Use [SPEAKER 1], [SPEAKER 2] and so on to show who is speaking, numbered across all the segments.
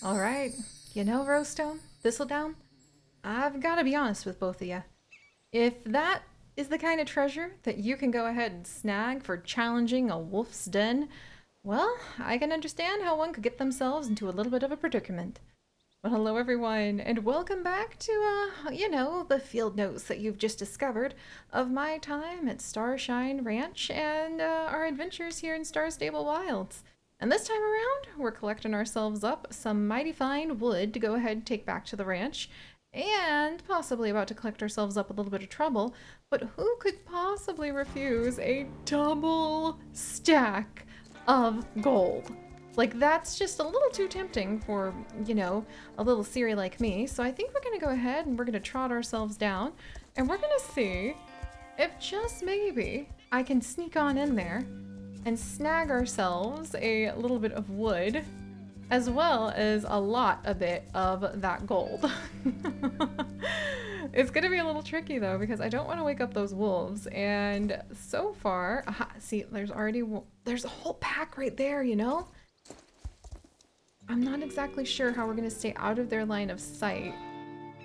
[SPEAKER 1] Alright, you know, Rosestone, Thistledown, I've got to be honest with both of you. If that is the kind of treasure that you can go ahead and snag for challenging a wolf's den, well, I can understand how one could get themselves into a little bit of a predicament. Well, hello everyone, and welcome back to, the field notes that you've just discovered of my time at Starshine Ranch and our adventures here in Starstable Wilds. And this time around, we're collecting ourselves up some mighty fine wood to go ahead and take back to the ranch, and possibly about to collect ourselves up a little bit of trouble, but who could possibly refuse a double stack of gold? Like, that's just a little too tempting for, a little Seri like me. So I think we're gonna go ahead and we're gonna trot ourselves down and we're gonna see if just maybe I can sneak on in there and snag ourselves a little bit of wood as well as a bit of that gold. It's gonna be a little tricky though because I don't want to wake up those wolves, and so far, see, there's a whole pack right there, I'm not exactly sure how we're gonna stay out of their line of sight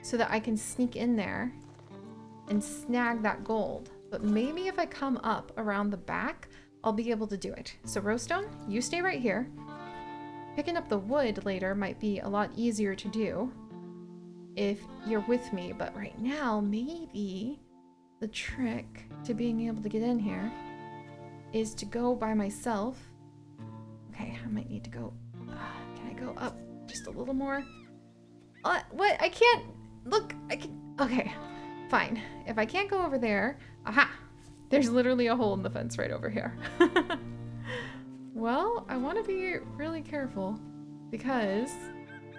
[SPEAKER 1] so that I can sneak in there and snag that gold. But maybe if I come up around the back, I'll be able to do it. So Rosestone, you stay right here. Picking up the wood later might be a lot easier to do if you're with me, but right now, maybe the trick to being able to get in here is to go by myself. Okay, I might need to go. Can I go up just a little more? What? I can't. Look, I can. Okay, fine. If I can't go over there, aha! There's literally a hole in the fence right over here. Well, I want to be really careful because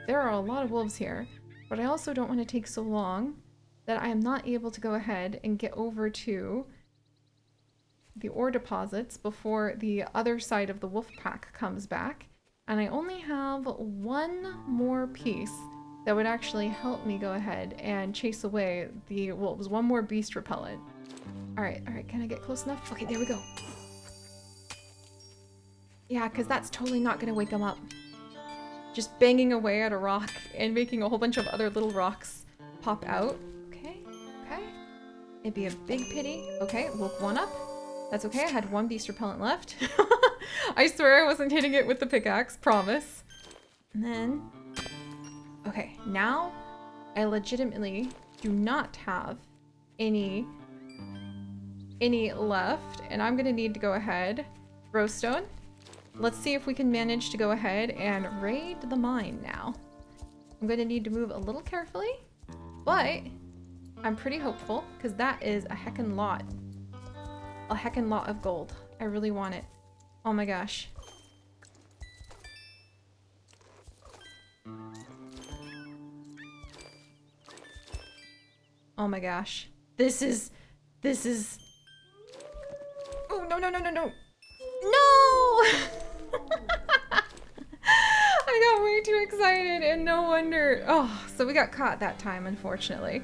[SPEAKER 1] there are a lot of wolves here, but I also don't want to take so long that I am not able to go ahead and get over to the ore deposits before the other side of the wolf pack comes back. And I only have one more piece that would actually help me go ahead and chase away the wolves. One more beast repellent. All right, can I get close enough? Okay, there we go. Yeah, because that's totally not going to wake them up. Just banging away at a rock and making a whole bunch of other little rocks pop out. Okay. It'd be a big pity. Okay, woke one up. That's okay, I had one beast repellent left. I swear I wasn't hitting it with the pickaxe, promise. And then, okay, now I legitimately do not have any left, and I'm gonna need to go ahead. Rosestone, let's see if we can manage to go ahead and raid the mine now. I'm gonna need to move a little carefully, but I'm pretty hopeful because that is a heckin' lot of gold. I really want it. Oh my gosh. Oh my gosh. This is... Oh, no. No! I got way too excited and no wonder. Oh, so we got caught that time, unfortunately.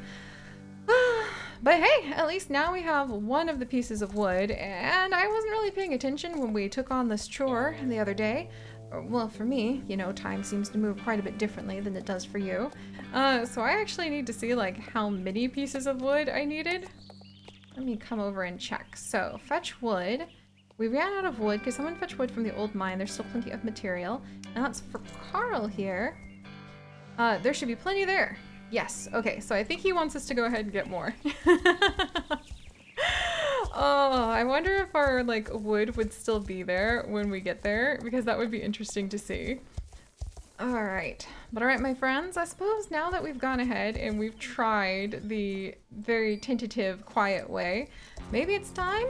[SPEAKER 1] But hey, at least now we have one of the pieces of wood, and I wasn't really paying attention when we took on this chore the other day. Well, for me, time seems to move quite a bit differently than it does for you. So I actually need to see like how many pieces of wood I needed. Let me come over and check. So, fetch wood. We ran out of wood because someone fetched wood from the old mine. There's still plenty of material. And that's for Carl here. There should be plenty there. Yes, okay, so I think he wants us to go ahead and get more. Oh, I wonder if our, wood would still be there when we get there, because that would be interesting to see. Alright, my friends, I suppose now that we've gone ahead and we've tried the very tentative, quiet way, maybe it's time?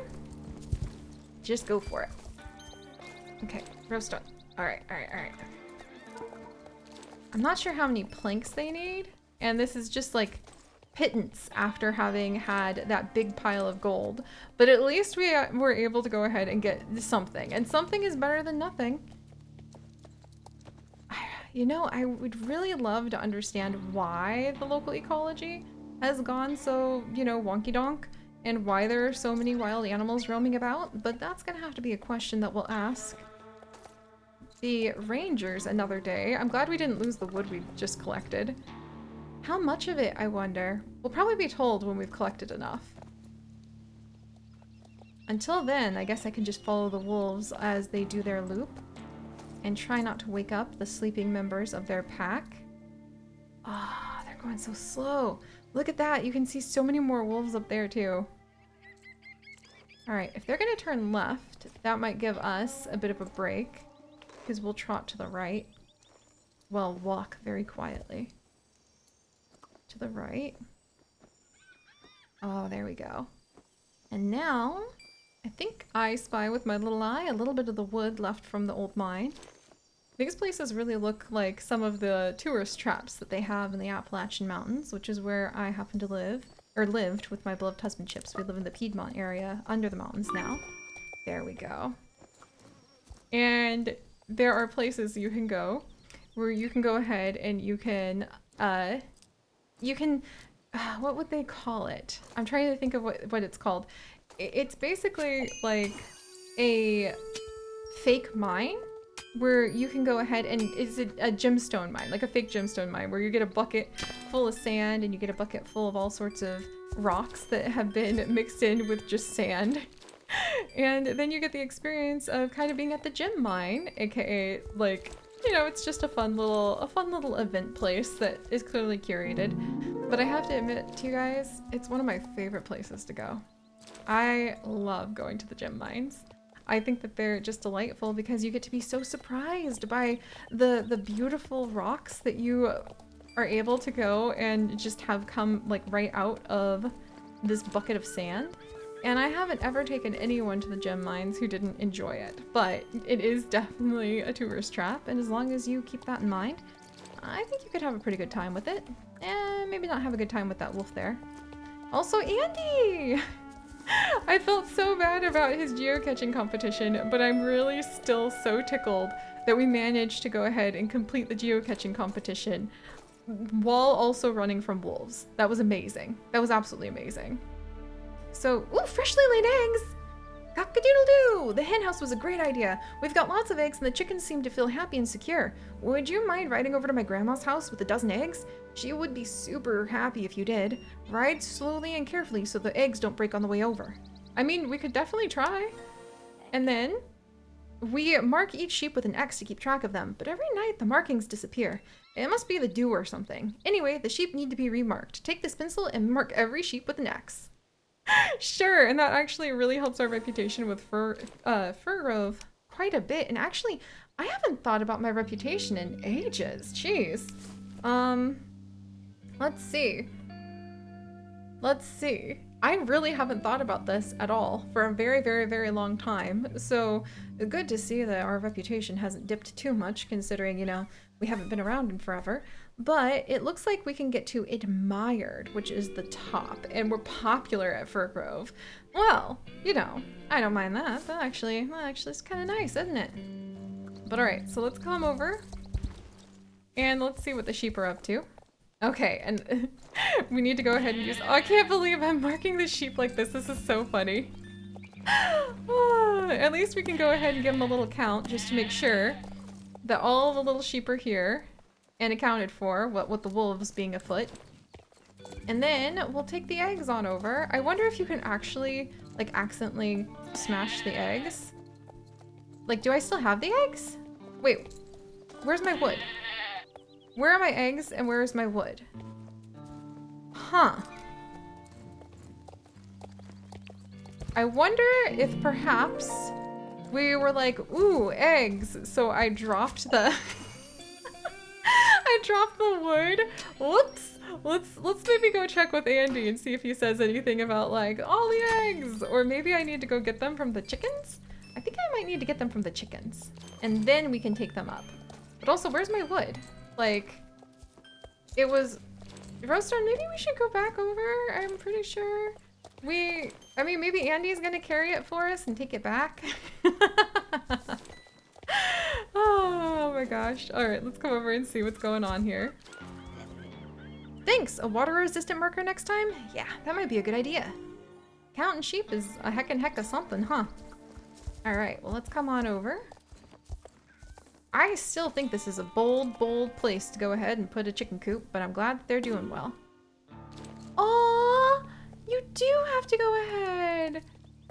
[SPEAKER 1] Just go for it. Okay, Rosestone. Alright. I'm not sure how many planks they need. And this is just like pittance after having had that big pile of gold. But at least we were able to go ahead and get something. And something is better than nothing. I would really love to understand why the local ecology has gone so, wonky donk. And why there are so many wild animals roaming about. But that's gonna have to be a question that we'll ask the rangers another day. I'm glad we didn't lose the wood we just collected. How much of it, I wonder? We'll probably be told when we've collected enough. Until then, I guess I can just follow the wolves as they do their loop and try not to wake up the sleeping members of their pack. Ah, they're going so slow. Look at that. You can see so many more wolves up there too. All right, if they're gonna turn left, that might give us a bit of a break because we'll trot to the right. Well, walk very quietly. To the right. Oh, there we go. And now, I think I spy with my little eye a little bit of the wood left from the old mine. These places really look like some of the tourist traps that they have in the Appalachian Mountains, which is where I happen to live, or lived with my beloved husband Chips. We live in the Piedmont area, under the mountains now. There we go. And there are places you can go where you can go ahead and you can, what would they call it? I'm trying to think of what it's called. It's basically like a fake mine where you can go ahead and it's a gemstone mine, like a fake gemstone mine where you get a bucket full of sand and you get a bucket full of all sorts of rocks that have been mixed in with just sand. And then you get the experience of kind of being at the gem mine, aka like, you know, it's just a fun little event place that is clearly curated. But I have to admit to you guys, it's one of my favorite places to go. I love going to the gem mines. I think that they're just delightful because you get to be so surprised by the beautiful rocks that you are able to go and just have come like right out of this bucket of sand. And I haven't ever taken anyone to the gem mines who didn't enjoy it, but it is definitely a tourist trap, and as long as you keep that in mind, I think you could have a pretty good time with it. And maybe not have a good time with that wolf there. Also, Andy! I felt so bad about his geocaching competition, but I'm really still so tickled that we managed to go ahead and complete the geocaching competition while also running from wolves. That was amazing. That was absolutely amazing. So, ooh, freshly laid eggs! Cock-a-doodle-doo! The hen house was a great idea. We've got lots of eggs and the chickens seem to feel happy and secure. Would you mind riding over to my grandma's house with a dozen eggs? She would be super happy if you did. Ride slowly and carefully so the eggs don't break on the way over. I mean, we could definitely try. And then, we mark each sheep with an X to keep track of them, but every night the markings disappear. It must be the dew or something. Anyway, the sheep need to be remarked. Take this pencil and mark every sheep with an X. Sure, and that actually really helps our reputation with Fir Grove quite a bit. And actually, I haven't thought about my reputation in ages. Jeez. Let's see. I really haven't thought about this at all for a very, very, very long time. So good to see that our reputation hasn't dipped too much considering, you know, we haven't been around in forever. But it looks like we can get to admired, which is the top, and we're popular at Fir Grove. Well, you know, I don't mind that. That actually is kind of nice, isn't it? But all right, so let's come over and let's see what the sheep are up to. Okay, and we need to go ahead and use, oh, I can't believe I'm marking the sheep like this. This is so funny. At least we can go ahead and give them a little count just to make sure that all the little sheep are here and accounted for, what with the wolves being afoot. And then we'll take the eggs on over. I wonder if you can actually, like, accidentally smash the eggs. Like, do I still have the eggs? Wait, where's my wood? Where are my eggs and where is my wood? Huh. I wonder if perhaps we were like, ooh, eggs. So I dropped the... I dropped the wood. Whoops. Let's maybe go check with Andy and see if he says anything about like all the eggs, or maybe I need to go get them from the chickens. I think I might need to get them from the chickens, and then we can take them up. But also, where's my wood? Like, it was Rosestone. Maybe we should go back over. I'm pretty sure I mean, maybe Andy's gonna carry it for us and take it back. Oh my gosh. All right, let's come over and see what's going on here. Thanks, a water-resistant marker next time? Yeah, that might be a good idea. Counting sheep is a heck of something, huh? All right, well, let's come on over. I still think this is a bold, bold place to go ahead and put a chicken coop, but I'm glad that they're doing well. Aww, you do have to go ahead.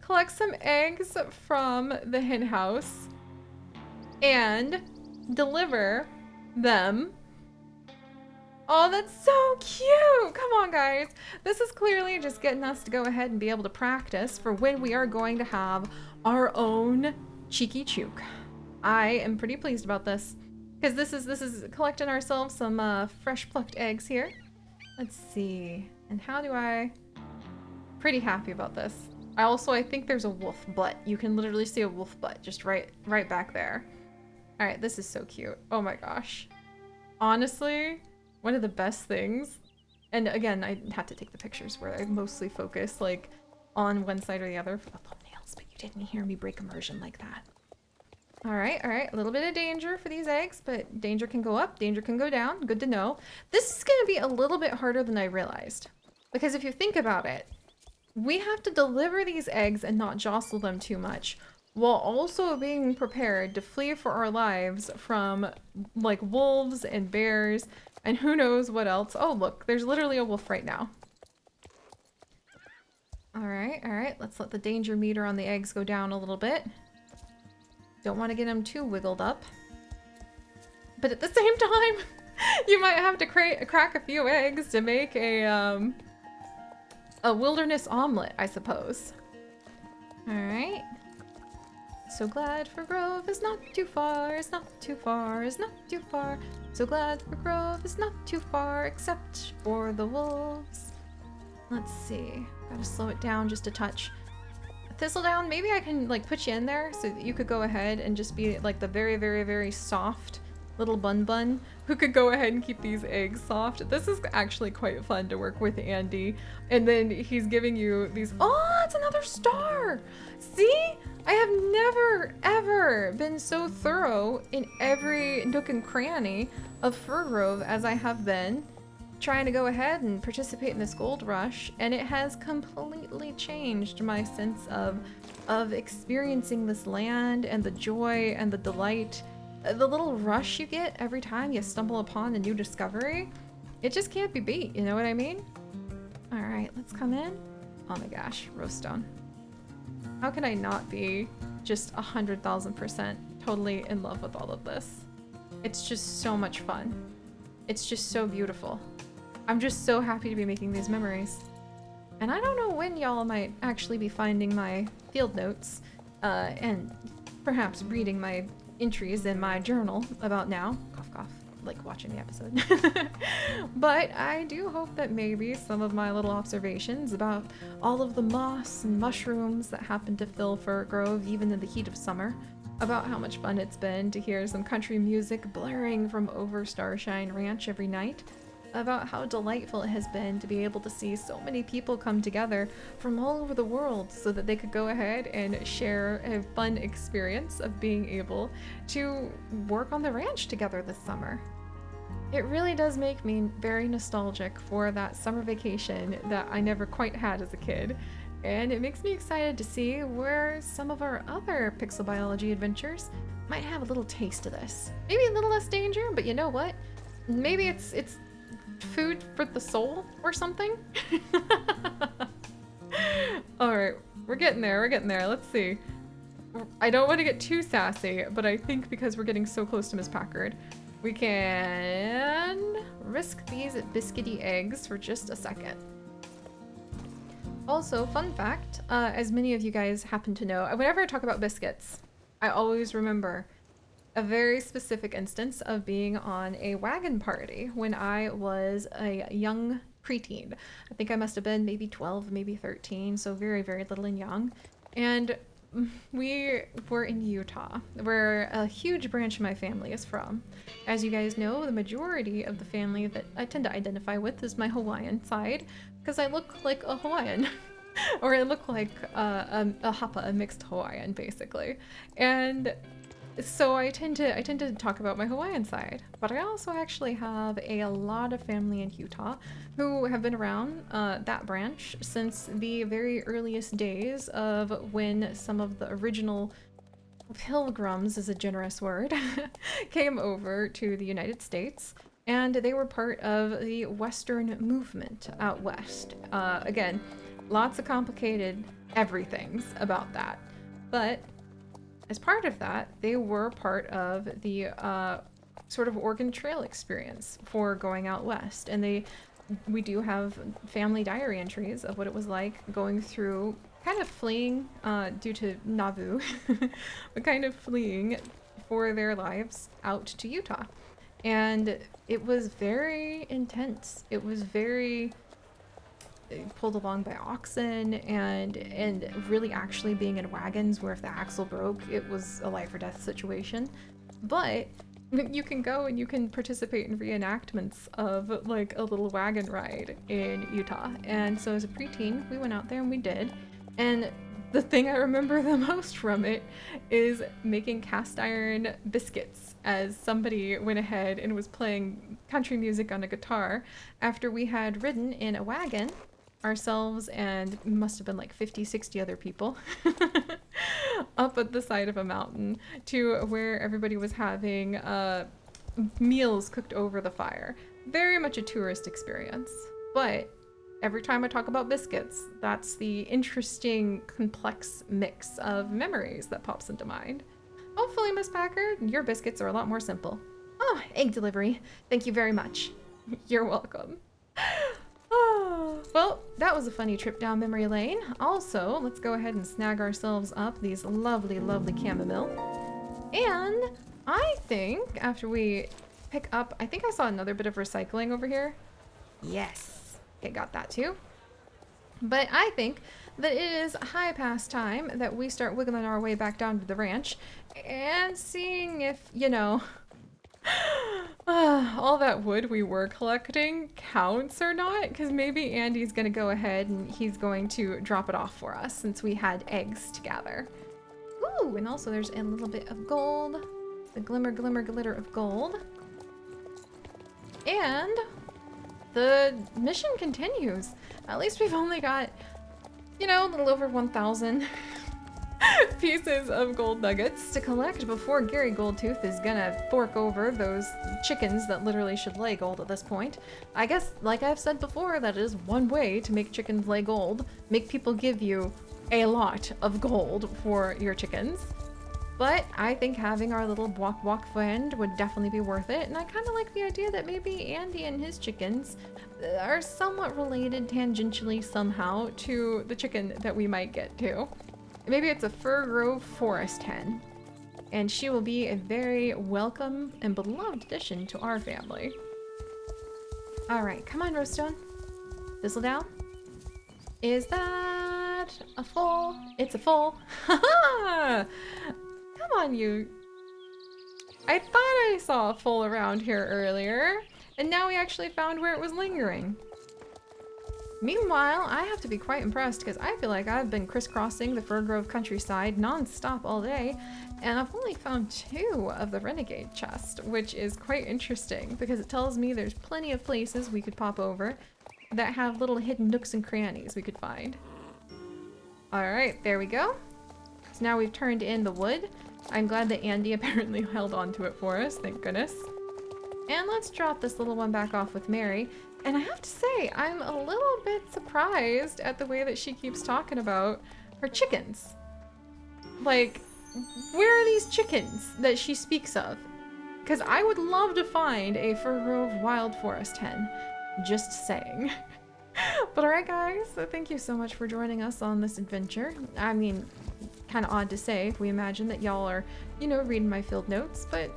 [SPEAKER 1] Collect some eggs from the hen house and deliver them. Oh, that's so cute! Come on, guys. This is clearly just getting us to go ahead and be able to practice for when we are going to have our own cheeky chook. I am pretty pleased about this because this is collecting ourselves some fresh plucked eggs here. Let's see. And how do I... Pretty happy about this. I think there's a wolf butt. You can literally see a wolf butt just right back there. All right, this is so cute. Oh my gosh. Honestly, one of the best things, and again, I had to take the pictures where I mostly focus like on one side or the other for the thumbnails, but you didn't hear me break immersion like that. All right, a little bit of danger for these eggs, but danger can go up, danger can go down. Good to know. This is gonna be a little bit harder than I realized, because if you think about it, we have to deliver these eggs and not jostle them too much, while also being prepared to flee for our lives from like wolves and bears and who knows what else. Oh, look, there's literally a wolf right now. All right, let's let the danger meter on the eggs go down a little bit. Don't want to get them too wiggled up. But at the same time, you might have to crack a few eggs to make a wilderness omelet, I suppose. All right. So glad for Grove is not too far, is not too far, is not too far. So glad for Grove is not too far, except for the wolves. Let's see. Gotta slow it down just a touch. Thistledown, maybe I can like put you in there so that you could go ahead and just be like the very, very, very soft little bun who could go ahead and keep these eggs soft. This is actually quite fun to work with Andy. And then he's giving you these, oh, it's another star. See? I have never, ever been so thorough in every nook and cranny of Fir Grove as I have been trying to go ahead and participate in this gold rush, and it has completely changed my sense of experiencing this land and the joy and the delight. The little rush you get every time you stumble upon a new discovery, it just can't be beat, you know what I mean? All right, let's come in. Oh my gosh, Rosestone. How can I not be just 100,000% totally in love with all of this? It's just so much fun. It's just so beautiful. I'm just so happy to be making these memories. And I don't know when y'all might actually be finding my field notes and perhaps reading my entries in my journal about now. Cough, cough, like watching the episode. But I do hope that maybe some of my little observations about all of the moss and mushrooms that happen to fill Fir Grove even in the heat of summer, about how much fun it's been to hear some country music blaring from over Starshine Ranch every night, about how delightful it has been to be able to see so many people come together from all over the world so that they could go ahead and share a fun experience of being able to work on the ranch together this summer. It really does make me very nostalgic for that summer vacation that I never quite had as a kid, and it makes me excited to see where some of our other pixel biology adventures might have a little taste of this. Maybe a little less danger, but you know what? Maybe it's food for the soul or something. All right, we're getting there. Let's see. I don't want to get too sassy, but I think because we're getting so close to Miss Packard, we can risk these biscuity eggs for just a second. Also, fun fact, as many of you guys happen to know, whenever I talk about biscuits, I always remember a very specific instance of being on a wagon party when I was a young preteen. I think I must have been maybe 12, maybe 13, so very, very little and young. And we were in Utah, where a huge branch of my family is from. As you guys know, the majority of the family that I tend to identify with is my Hawaiian side, because I look like a Hawaiian. Or I look like a hapa, a mixed Hawaiian, basically. And so I tend to talk about my Hawaiian side, but I also actually have a lot of family in Utah who have been around that branch since the very earliest days of when some of the original pilgrims is a generous word, came over to the United States, and they were part of the Western movement out west. Again, lots of complicated everythings about that. But as part of that, they were part of the sort of Oregon Trail experience for going out west. And we do have family diary entries of what it was like going through, kind of fleeing due to Nauvoo, but kind of fleeing for their lives out to Utah. And it was very intense. It was very pulled along by oxen and really actually being in wagons where if the axle broke, it was a life or death situation. But you can go and you can participate in reenactments of like a little wagon ride in Utah. And so as a preteen, we went out there and we did. And the thing I remember the most from it is making cast iron biscuits as somebody went ahead and was playing country music on a guitar after we had ridden in a wagon, ourselves and must have been like 50, 60 other people, up at the side of a mountain to where everybody was having meals cooked over the fire. Very much a tourist experience. But every time I talk about biscuits, that's the interesting, complex mix of memories that pops into mind. Hopefully, Miss Packard, your biscuits are a lot more simple. Oh, egg delivery. Thank you very much. You're welcome. Oh, well, that was a funny trip down memory lane. Also, let's go ahead and snag ourselves up these lovely, lovely chamomile. And I think after we pick up, I think I saw another bit of recycling over here. Yes. Okay, got that too. But I think that it is high past time that we start wiggling our way back down to the ranch and seeing if, you know, all that wood we were collecting counts or not, because maybe Andy's gonna go ahead and he's going to drop it off for us since we had eggs to gather. Ooh, and also there's a little bit of gold, the glimmer, glimmer, glitter of gold. And the mission continues. At least we've only got, you know, a little over 1,000 pieces of gold nuggets to collect before Gary Goldtooth is gonna fork over those chickens that literally should lay gold at this point. I guess, like I've said before, that is one way to make chickens lay gold. Make people give you a lot of gold for your chickens. But I think having our little walk walk friend would definitely be worth it. And I kind of like the idea that maybe Andy and his chickens are somewhat related tangentially somehow to the chicken that we might get to. Maybe it's a Fir Grove forest hen, and she will be a very welcome and beloved addition to our family. All right, come on, Rosestone. Thistledown. Is that a full? It's a full. Ha-ha! Come on, you. I thought I saw a full around here earlier, and now we actually found where it was lingering. Meanwhile, I have to be quite impressed because I feel like I've been crisscrossing the Fir Grove countryside non-stop all day, and I've only found 2 of the renegade chest, which is quite interesting because it tells me there's plenty of places we could pop over that have little hidden nooks and crannies we could find. Alright, there we go. So now we've turned in the wood. I'm glad that Andy apparently held on to it for us, thank goodness. And let's drop this little one back off with Mary. And I have to say, I'm a little bit surprised at the way that she keeps talking about her chickens. Like, where are these chickens that she speaks of? Because I would love to find a Fir Grove wild forest hen. Just saying. But alright guys, so thank you so much for joining us on this adventure. I mean, kind of odd to say if we imagine that y'all are, you know, reading my field notes, but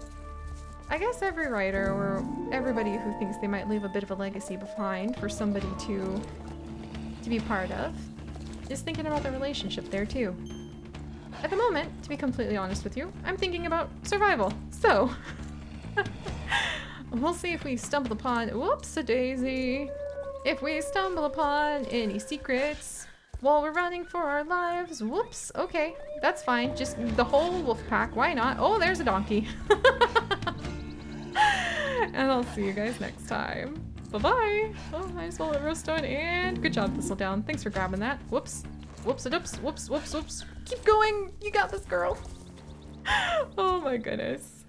[SPEAKER 1] I guess every writer or everybody who thinks they might leave a bit of a legacy behind for somebody to be part of is thinking about the relationship there too. At the moment, to be completely honest with you, I'm thinking about survival. So, we'll see if we stumble upon, whoops-a-daisy, if we stumble upon any secrets while we're running for our lives. Whoops, okay, that's fine. Just the whole wolf pack, why not? Oh, there's a donkey. And I'll see you guys next time. Bye-bye. Oh, I just swallowed a Rosestone, and good job, Thistledown. Thanks for grabbing that. Whoops. Whoops-a-doops. Whoops, whoops, whoops. Keep going. You got this, girl. Oh my goodness.